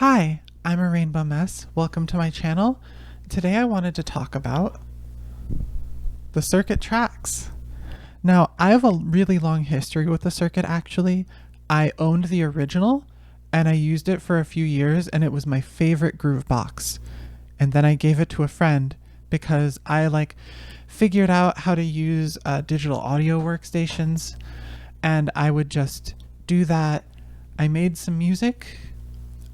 Hi, I'm a rainbow mess. Welcome to my channel. Today I wanted to talk about the circuit tracks. Now, I have a really long history with the circuit actually. I owned the original and I used it for a few years and it was my favorite groovebox. And then I gave it to a friend because I figured out how to use digital audio workstations and I would just do that. I made some music.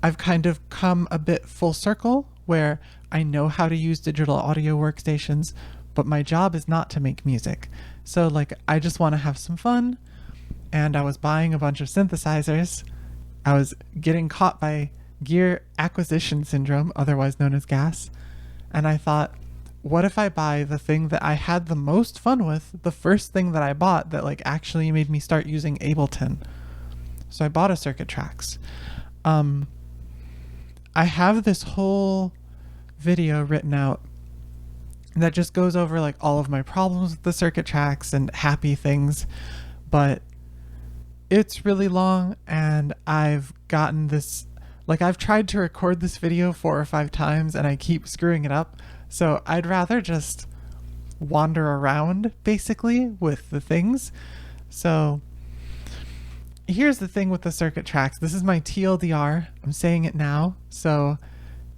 I've kind of come a bit full circle where I know how to use digital audio workstations, but my job is not to make music. So I just want to have some fun. And I was buying a bunch of synthesizers. I was getting caught by gear acquisition syndrome, otherwise known as gas. And I thought, what if I buy the thing that I had the most fun with, the first thing that I bought that actually made me start using Ableton? So I bought a circuit tracks. I have this whole video written out that just goes over all of my problems with the circuit tracks and happy things, but it's really long and I've gotten this, I've tried to record this video 4 or 5 times and I keep screwing it up. So I'd rather just wander around basically with the things. So here's the thing with the circuit tracks. This is my TLDR. I'm saying it now. So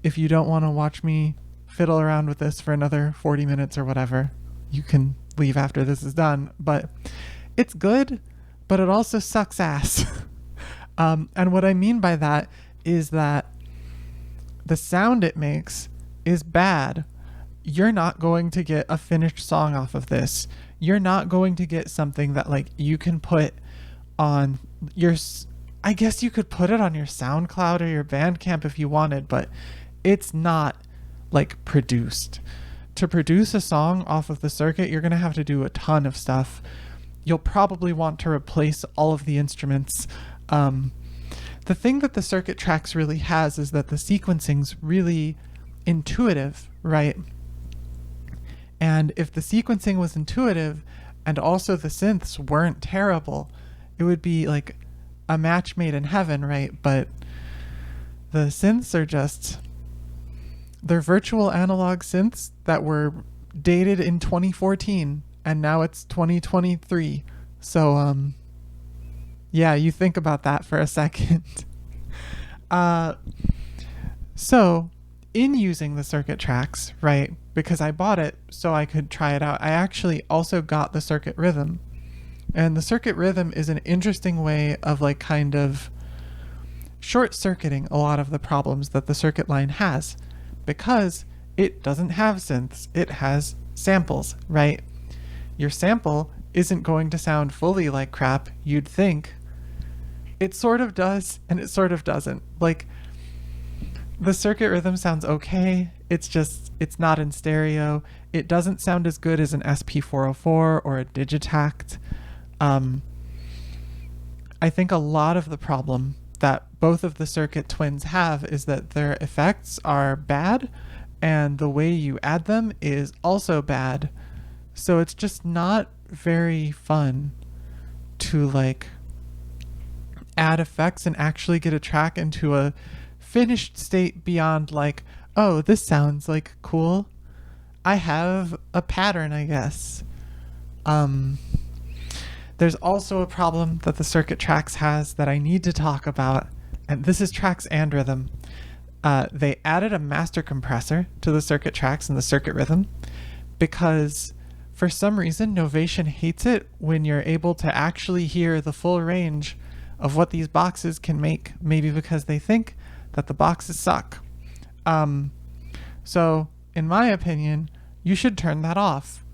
if you don't want to watch me fiddle around with this for another 40 minutes or whatever, you can leave after this is done. But it's good, but it also sucks ass. And what I mean by that is that the sound it makes is bad. You're not going to get a finished song off of this. You're not going to get something that you can put on your, I guess you could put it on your SoundCloud or your Bandcamp if you wanted, but it's not produced. To produce a song off of the circuit, you're going to have to do a ton of stuff. You'll probably want to replace all of the instruments. The thing that the circuit tracks really has is that the sequencing's really intuitive, right? And if the sequencing was intuitive and also the synths weren't terrible, it would be a match made in heaven, right? But the synths are they're virtual analog synths that were dated in 2014 and now it's 2023. So yeah, you think about that for a second. So in using the circuit tracks, right, because I bought it so I could try it out, I actually also got the circuit rhythm. And the circuit rhythm is an interesting way of kind of short-circuiting a lot of the problems that the circuit line has, because it doesn't have synths, it has samples, right? Your sample isn't going to sound fully like crap, you'd think. It sort of does, and it sort of doesn't. The circuit rhythm sounds okay, it's not in stereo. It doesn't sound as good as an SP404 or a Digitact. I think a lot of the problem that both of the circuit twins have is that their effects are bad and the way you add them is also bad. So it's just not very fun to add effects and actually get a track into a finished state beyond oh, this sounds cool. I have a pattern, I guess. There's also a problem that the circuit tracks has that I need to talk about, and this is tracks and rhythm. They added a master compressor to the circuit tracks and the circuit rhythm because for some reason Novation hates it when you're able to actually hear the full range of what these boxes can make, maybe because they think that the boxes suck. So in my opinion, you should turn that off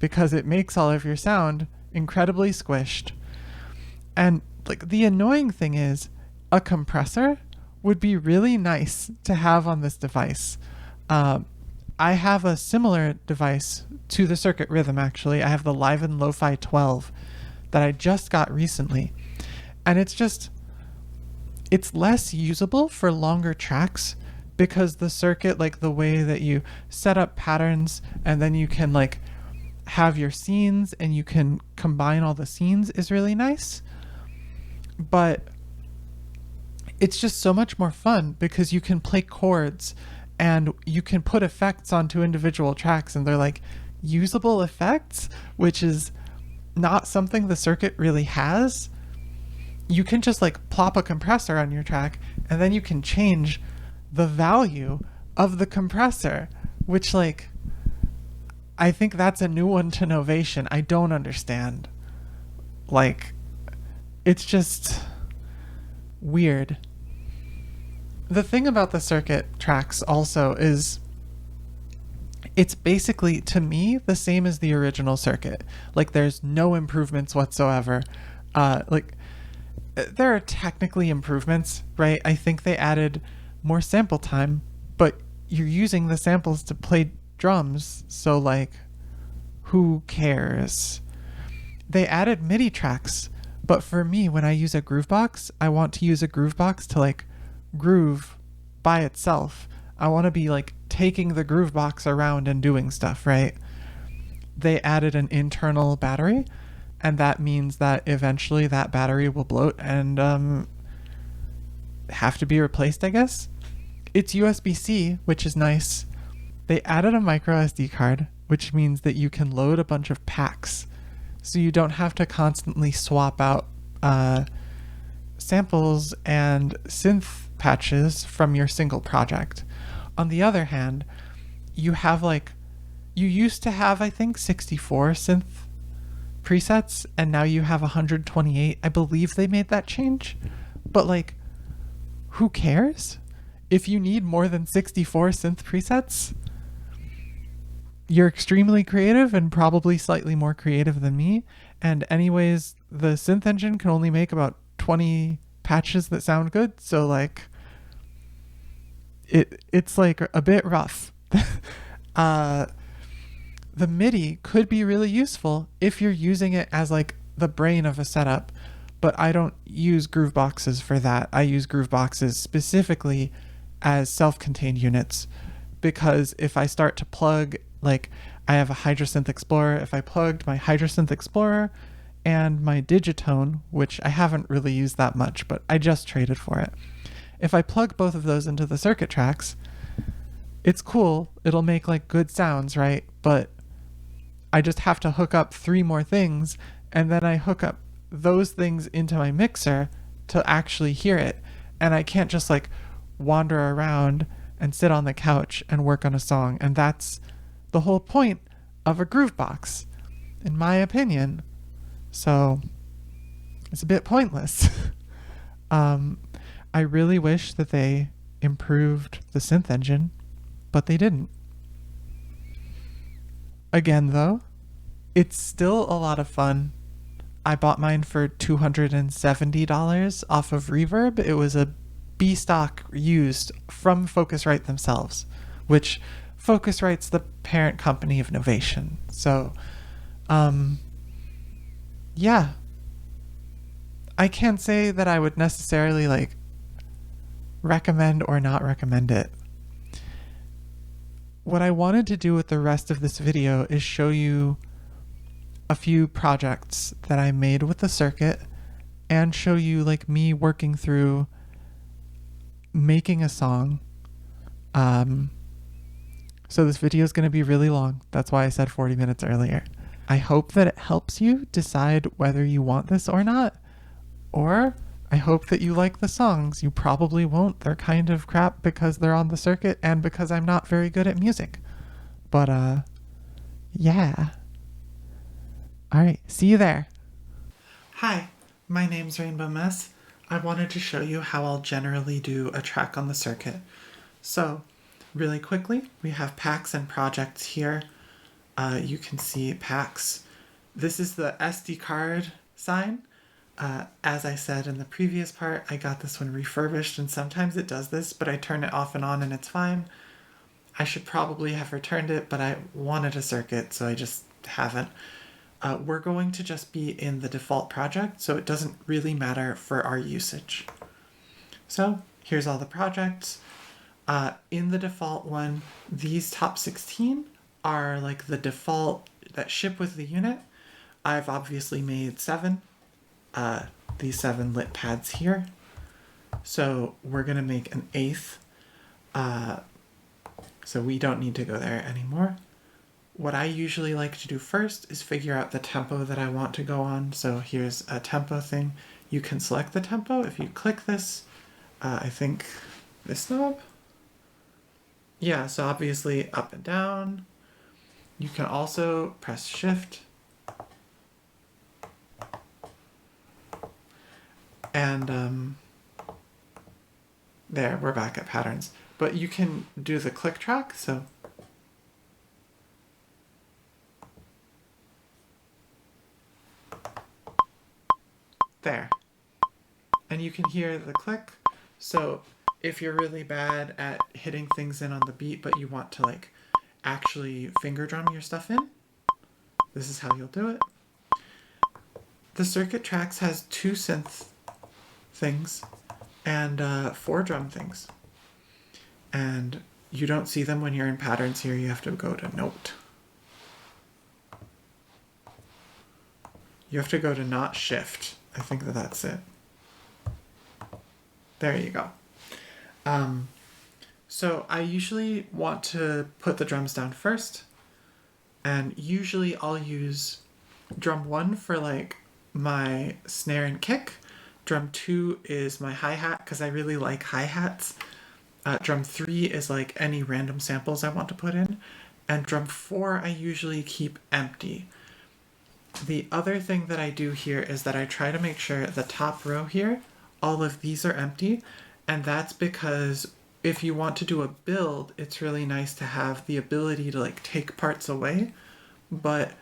because it makes all of your sound incredibly squished. And the annoying thing is a compressor would be really nice to have on this device. I have a similar device to the circuit rhythm actually. I have the Liven Lo-Fi 12 that I just got recently. And it's less usable for longer tracks because the circuit, the way that you set up patterns and then you can have your scenes and you can combine all the scenes is really nice. But it's just so much more fun because you can play chords and you can put effects onto individual tracks, and they're like usable effects, which is not something the circuit really has. You can just like plop a compressor on your track, and then you can change the value of the compressor, which, like, I think that's a new one to Novation. I don't understand. Like, it's just weird. The thing about the circuit tracks also is it's basically, to me, the same as the original circuit. Like, there's no improvements whatsoever. Like, there are technically improvements, right? I think they added more sample time, but you're using the samples to play drums, so, like, who cares? They added MIDI tracks, but for me, when I use a groovebox, I want to use a groovebox to, like, groove by itself. I want to be, like, taking the groovebox around and doing stuff, right? They added an internal battery, and that means that eventually that battery will bloat and have to be replaced, I guess. It's USB-C, which is nice. They added a micro SD card, which means that you can load a bunch of packs, so you don't have to constantly swap out samples and synth patches from your single project. On the other hand, you have, like, you used to have, I think, 64 synth presets, and now you have 128. I believe they made that change, but, like, who cares? If you need more than 64 synth presets, you're extremely creative and probably slightly more creative than me. And anyways, the synth engine can only make about 20 patches that sound good, so, like, it's like a bit rough. The MIDI could be really useful if you're using it as, like, the brain of a setup, but I don't use grooveboxes for that. I use grooveboxes specifically as self-contained units, because if I start to plug, like, I have a Hydrasynth Explorer. If I plugged my Hydrasynth Explorer and my Digitone, which I haven't really used that much, but I just traded for it. If I plug both of those into the circuit tracks, it's cool. It'll make, like, good sounds, right? But I just have to hook up 3 more things, and then I hook up those things into my mixer to actually hear it. And I can't just, like, wander around and sit on the couch and work on a song. And that's the whole point of a groovebox, in my opinion. So it's a bit pointless. I really wish that they improved the synth engine, but they didn't. Again, though, it's still a lot of fun. I bought mine for $270 off of Reverb. It was a B stock used from Focusrite themselves, which Focusrite's the parent company of Novation. So, yeah. I can't say that I would necessarily, like, recommend or not recommend it. What I wanted to do with the rest of this video is show you a few projects that I made with the circuit and show you, like, me working through making a song. So this video is going to be really long. That's why I said 40 minutes earlier. I hope that it helps you decide whether you want this or not. Or I hope that you like the songs. You probably won't. They're kind of crap because they're on the circuit and because I'm not very good at music. But, yeah. Alright, see you there. Hi, my name's Rainbow Mess. I wanted to show you how I'll generally do a track on the circuit. So, really quickly, we have packs and projects here. You can see packs. This is the SD card sign. As I said in the previous part, I got this one refurbished, and sometimes it does this, but I turn it off and on and it's fine. I should probably have returned it, but I wanted a circuit, so I just haven't. We're going to just be in the default project, so it doesn't really matter for our usage. So here's all the projects. In the default one, these top 16 are, like, the default that ship with the unit. I've obviously made 7. These 7 lit pads here. So we're gonna make an eighth. So we don't need to go there anymore. What I usually like to do first is figure out the tempo that I want to go on. So here's a tempo thing. You can select the tempo if you click this. I think this knob. Yeah, so obviously up and down. You can also press shift. And there, we're back at patterns. But you can do the click track, so there. And you can hear the click. So if you're really bad at hitting things in on the beat, but you want to like actually finger drum your stuff in, this is how you'll do it. The circuit tracks has 2 synth things and 4 drum things. And you don't see them when you're in patterns here. You have to go to note. You have to go to not shift. I think that's it. There you go. So I usually want to put the drums down first. And usually I'll use drum 1 for like my snare and kick. Drum 2 is my hi-hat because I really like hi-hats. Drum 3 is like any random samples I want to put in. And drum 4 I usually keep empty. The other thing that I do here is that I try to make sure the top row here, all of these are empty. And that's because if you want to do a build, it's really nice to have the ability to like take parts away. But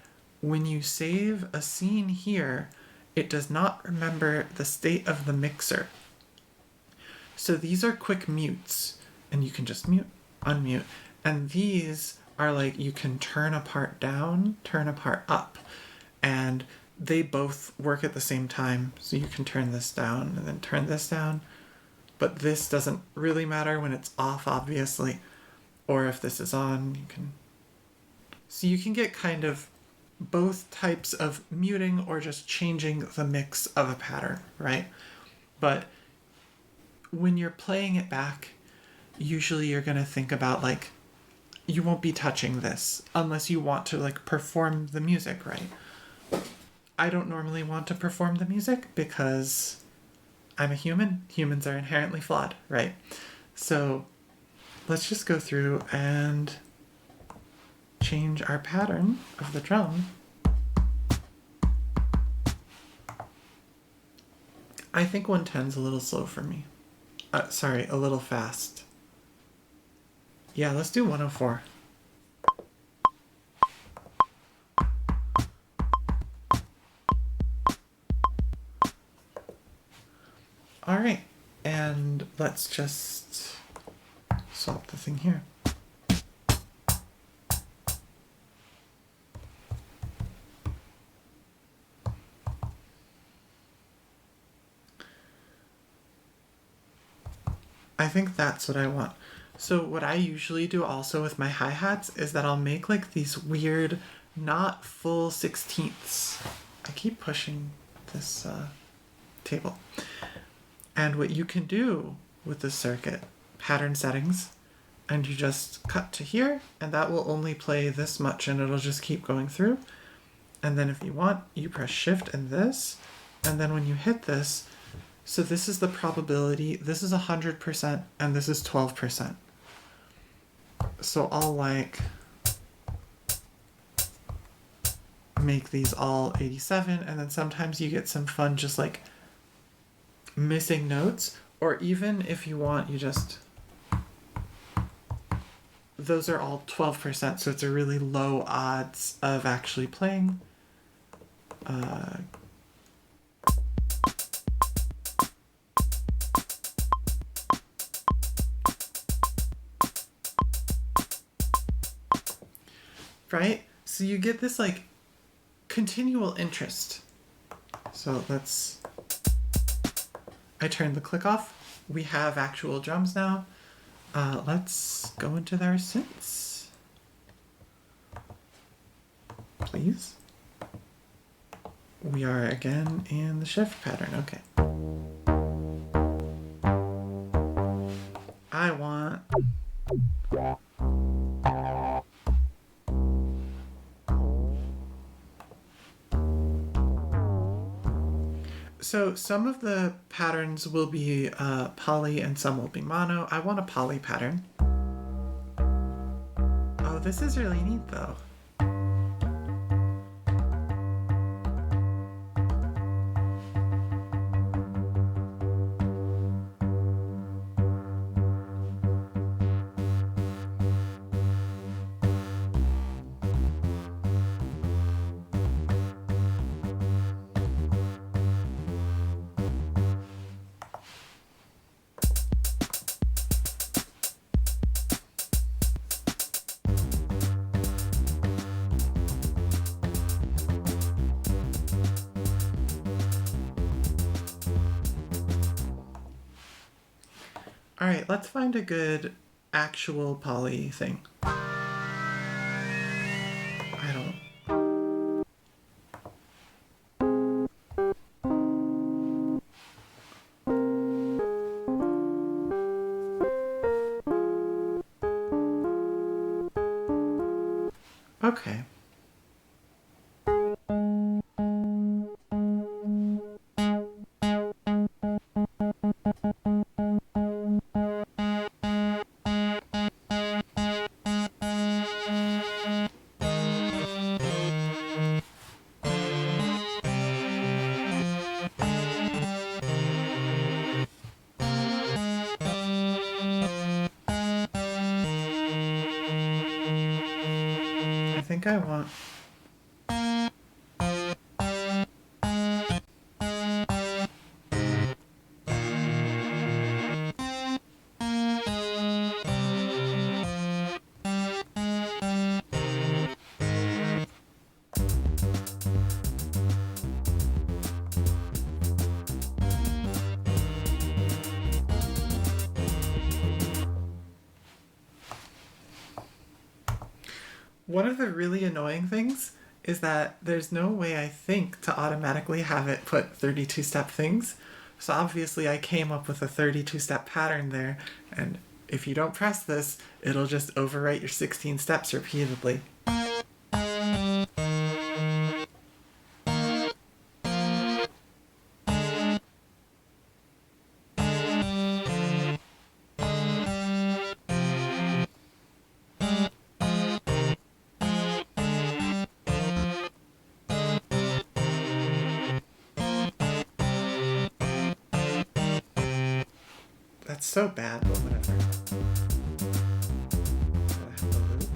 when you save a scene here, it does not remember the state of the mixer. So these are quick mutes, and you can just mute, unmute. And these are like you can turn a part down, turn a part up. And they both work at the same time. So you can turn this down and then turn this down. But this doesn't really matter when it's off, obviously. Or if this is on, you can... So you can get kind of both types of muting or just changing the mix of a pattern, right? But when you're playing it back, usually you're going to think about like, you won't be touching this unless you want to like perform the music, right? I don't normally want to perform the music because I'm a human. Humans are inherently flawed, right? So let's just go through and change our pattern of the drum. I think 110 is a little slow for me. Sorry, a little fast. Yeah, let's do 104. All right, and let's just swap the thing here. I think that's what I want. So what I usually do also with my hi-hats is that I'll make like these weird, not full 16ths. I keep pushing this table. And what you can do with this circuit, pattern settings, and you just cut to here, and that will only play this much, and it'll just keep going through. And then if you want, you press shift and this, and then when you hit this, so this is the probability, this is 100%, and this is 12%. So I'll like make these all 87, and then sometimes you get some fun just like missing notes, or even if you want, you just, those are all 12%, so it's a really low odds of actually playing. Right? So you get this like continual interest. So let's, I turned the click off. We have actual drums now. Let's go into their synths. Please. We are again in the shift pattern. Okay. I want. So some of the patterns will be poly and some will be mono. I want a poly pattern. Oh, this is really neat though. All right, let's find a good actual poly thing. I don't. Okay. I think I want. One of the really annoying things is that there's no way I think to automatically have it put 32 step things. So obviously I came up with a 32 step pattern there, and if you don't press this, it'll just overwrite your 16 steps repeatedly. That's so bad, but whatever. Gotta have a loop.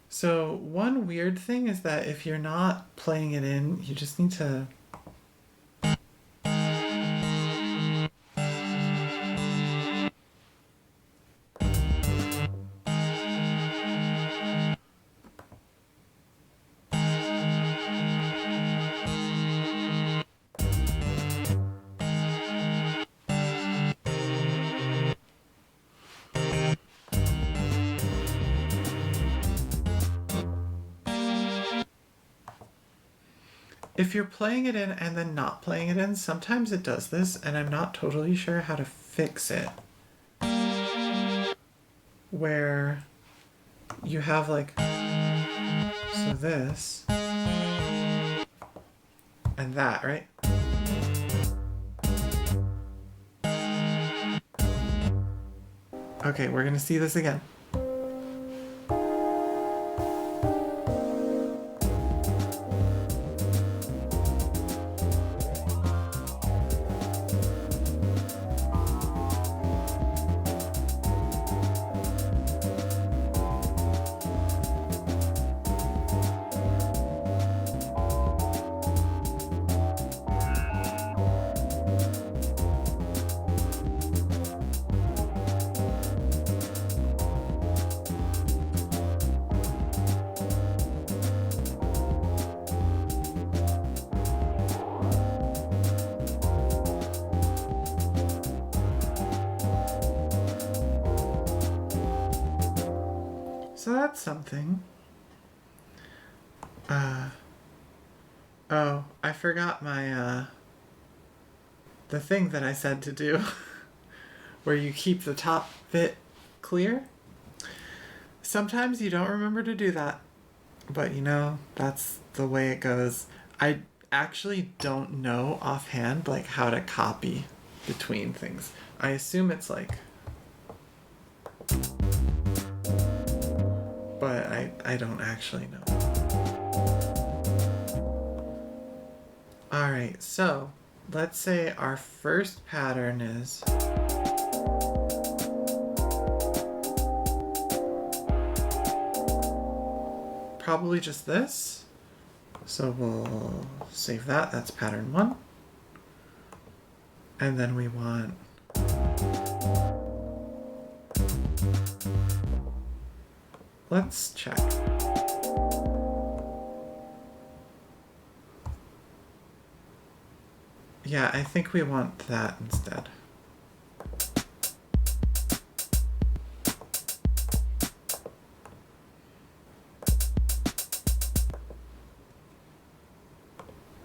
So one weird thing is that if you're not playing it in, you just need to. If you're playing it in and then not playing it in, sometimes it does this, and I'm not totally sure how to fix it. Where you have like, so this and that, right? Okay, we're gonna see this again. So that's something. Oh, I forgot my, the thing that I said to do, where you keep the top bit clear. Sometimes you don't remember to do that, but you know, that's the way it goes. I actually don't know offhand, like, how to copy between things. I assume it's like, but I don't actually know. Alright, so let's say our first pattern is probably just this. So we'll save that. That's pattern 1. And then we want let's check. Yeah, I think we want that instead.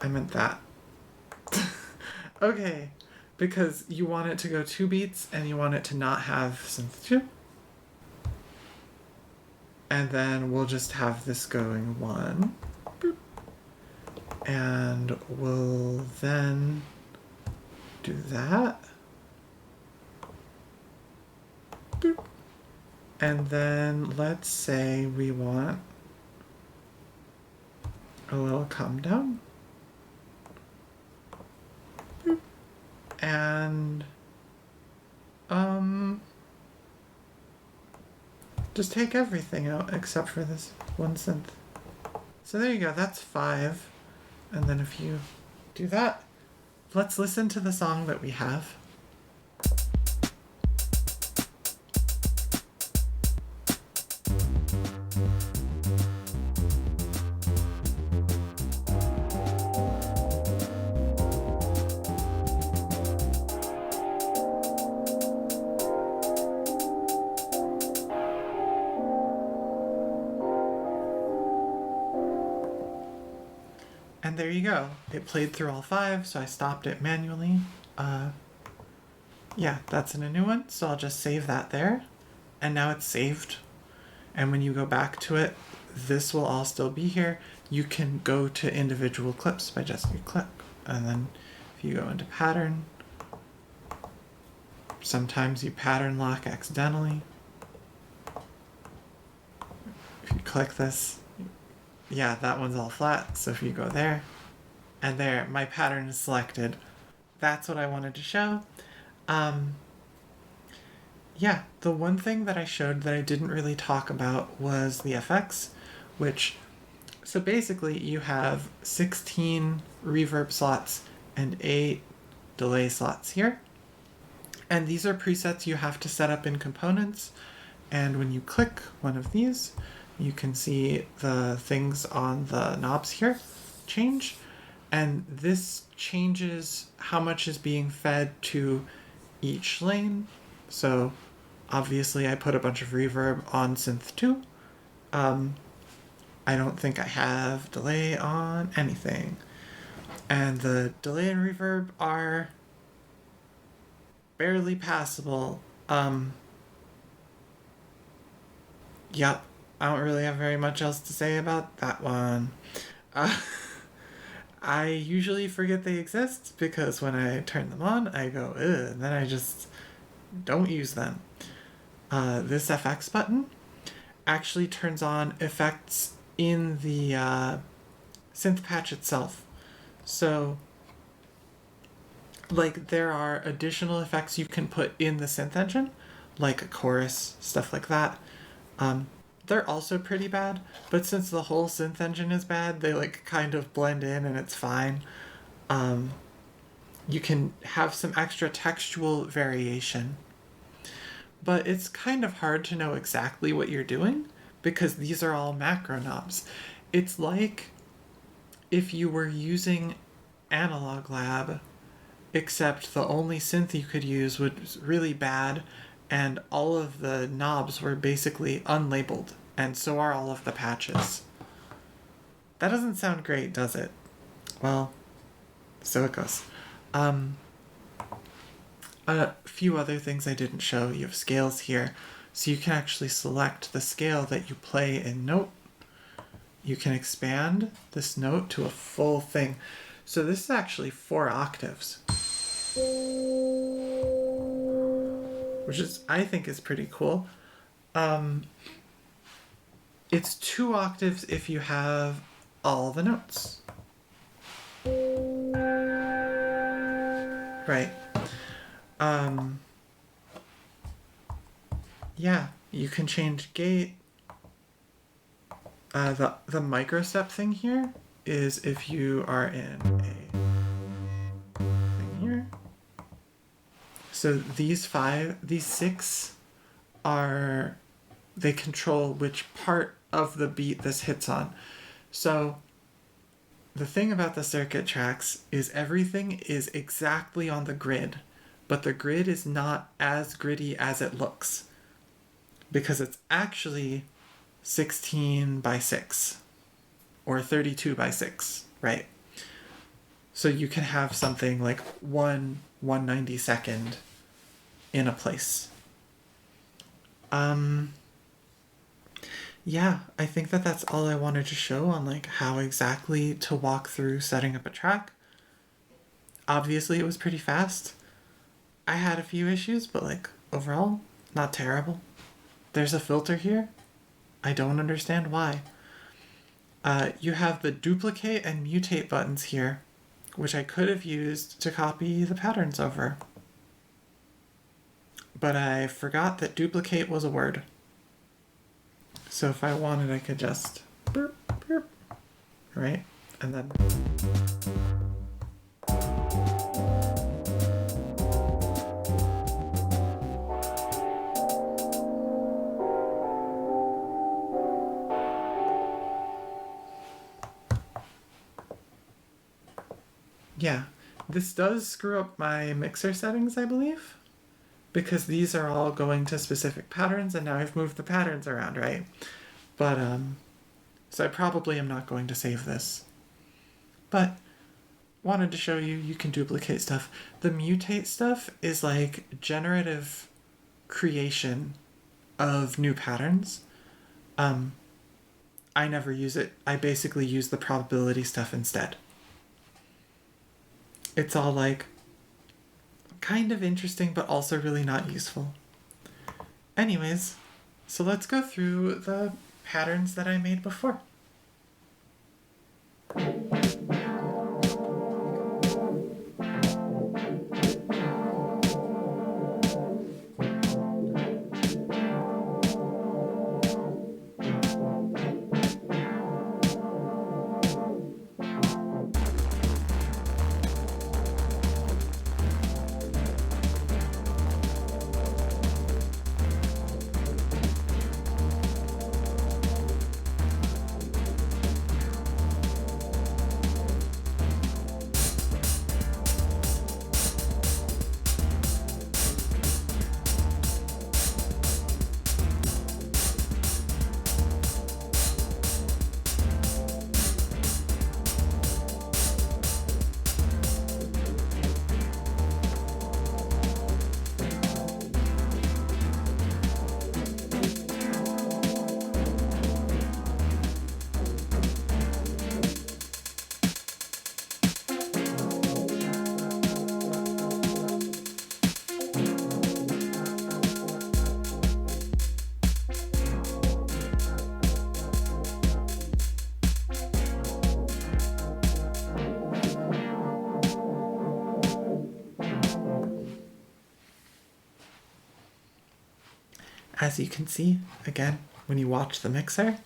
I meant that. Okay, because you want it to go 2 beats and you want it to not have synth 2. And then we'll just have this going 1. Boop. And we'll then do that. Boop. And then let's say we want a little come down. Boop. And just take everything out except for this one synth. So there you go, that's 5. And then if you do that, let's listen to the song that we have. And there you go. It played through all 5, so I stopped it manually. Yeah, that's in a new one, so I'll just save that there. And now it's saved. And when you go back to it, this will all still be here. You can go to individual clips by just your clip. And then if you go into pattern, sometimes you pattern lock accidentally. If you click this, yeah, that one's all flat. So if you go there, and there, my pattern is selected. That's what I wanted to show. Yeah, the one thing that I showed that I didn't really talk about was the FX, which, so basically you have 16 reverb slots and 8 delay slots here. And these are presets you have to set up in components. And when you click one of these, you can see the things on the knobs here change. And this changes how much is being fed to each lane. So obviously I put a bunch of reverb on synth 2. I don't think I have delay on anything. And the delay and reverb are barely passable. Yep, I don't really have very much else to say about that one. Uh, I usually forget they exist because when I turn them on, I go, ugh, and then I just don't use them. This FX button actually turns on effects in the synth patch itself. So, like, there are additional effects you can put in the synth engine, like a chorus, stuff like that. They're also pretty bad, but since the whole synth engine is bad, they like kind of blend in and it's fine. You can have some extra textual variation, but it's kind of hard to know exactly what you're doing because these are all macro knobs. It's like if you were using Analog Lab, except the only synth you could use was really bad and all of the knobs were basically unlabeled, and so are all of the patches. That doesn't sound great, does it? Well, so it goes. A few other things I didn't show. You have scales here, so you can actually select the scale that you play in note. You can expand this note to a full thing. So this is actually 4 octaves, which is, I think, is pretty cool. It's 2 octaves if you have all the notes. Right. Yeah, you can change gate. The micro step thing here is if you are in a thing here. So these 6 are, they control which part of the beat this hits on. So the thing about the circuit tracks is everything is exactly on the grid, but the grid is not as gritty as it looks because it's actually 16 by 6 or 32 by 6, right? So you can have something like 1/192nd in a place. Yeah, I think that that's all I wanted to show on like how exactly to walk through setting up a track. Obviously it was pretty fast. I had a few issues, but like overall, not terrible. There's a filter here. I don't understand why. You have the duplicate and mutate buttons here, which I could have used to copy the patterns over. But I forgot that duplicate was a word. So if I wanted, I could just burp, burp, right? And then... Yeah, this does screw up my mixer settings, I believe, because these are all going to specific patterns, and now I've moved the patterns around, right? But, so I probably am not going to save this. But, wanted to show you, you can duplicate stuff. The mutate stuff is like generative creation of new patterns. I never use it. I basically use the probability stuff instead. It's all like kind of interesting, but also really not useful. Anyways, so let's go through the patterns that I made before. as you can see, again, when you watch the mixer,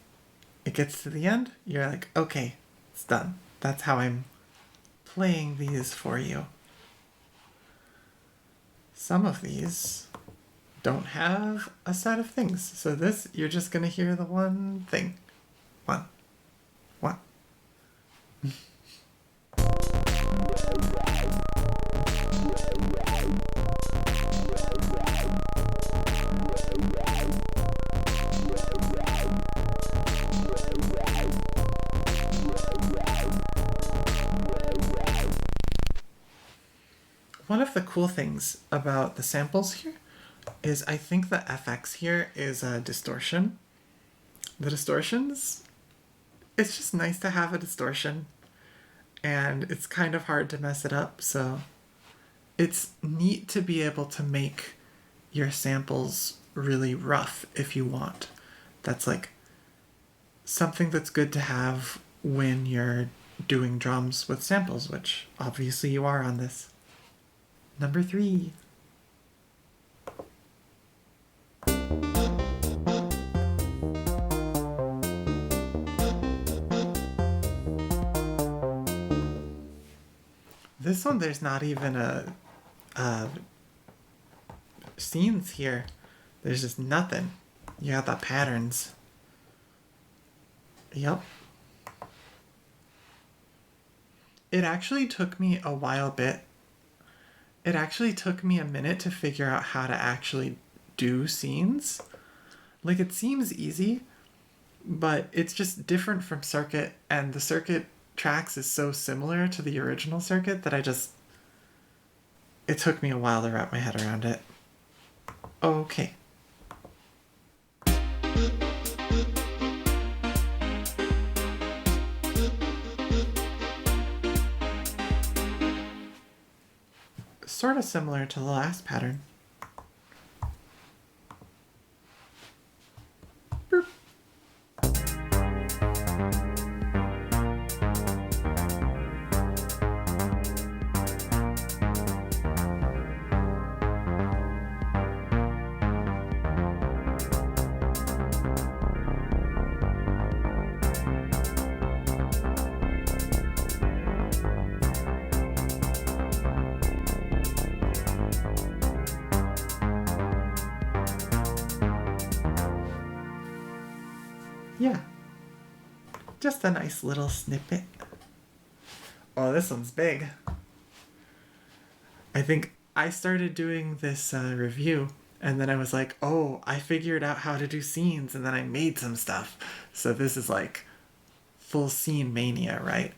it gets to the end, you're like, okay, it's done. That's how I'm playing these for you. Some of these don't have a set of things. So this, you're just gonna hear the one thing. One. One. One of the cool things about the samples here is I think the FX here is a distortion. The distortions, it's just nice to have a distortion, and it's kind of hard to mess it up, so it's neat to be able to make your samples really rough if you want. That's like something that's good to have when you're doing drums with samples, which obviously you are on this. Number 3. This one, there's not even a scenes here. There's just nothing. You got the patterns. Yep. It actually took me a minute to figure out how to actually do scenes. Like, it seems easy, but it's just different from circuit, and the circuit tracks is so similar to the original circuit that it took me a while to wrap my head around it. Okay. Sort of similar to the last pattern. Boop. Yeah, just a nice little snippet. Oh, this one's big. I think I started doing this review, and then I was like, oh, I figured out how to do scenes, and then I made some stuff. So this is like full scene mania, right?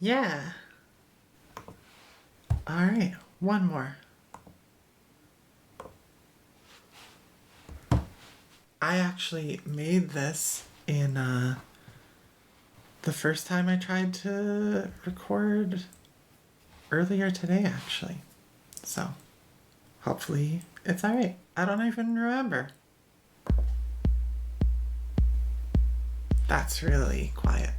Yeah. All right, one more. I actually made this in the first time I tried to record earlier today, actually. So hopefully it's all right. I don't even remember. That's really quiet.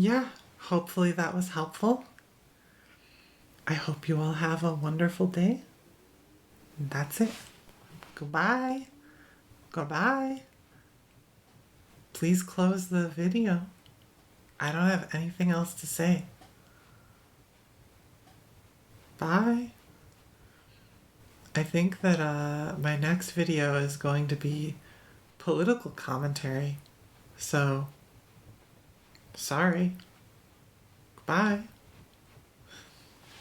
Yeah, hopefully that was helpful. I hope you all have a wonderful day. That's it. Goodbye. Goodbye. Please close the video. I don't have anything else to say. Bye. I think that my next video is going to be political commentary. So, sorry. Bye.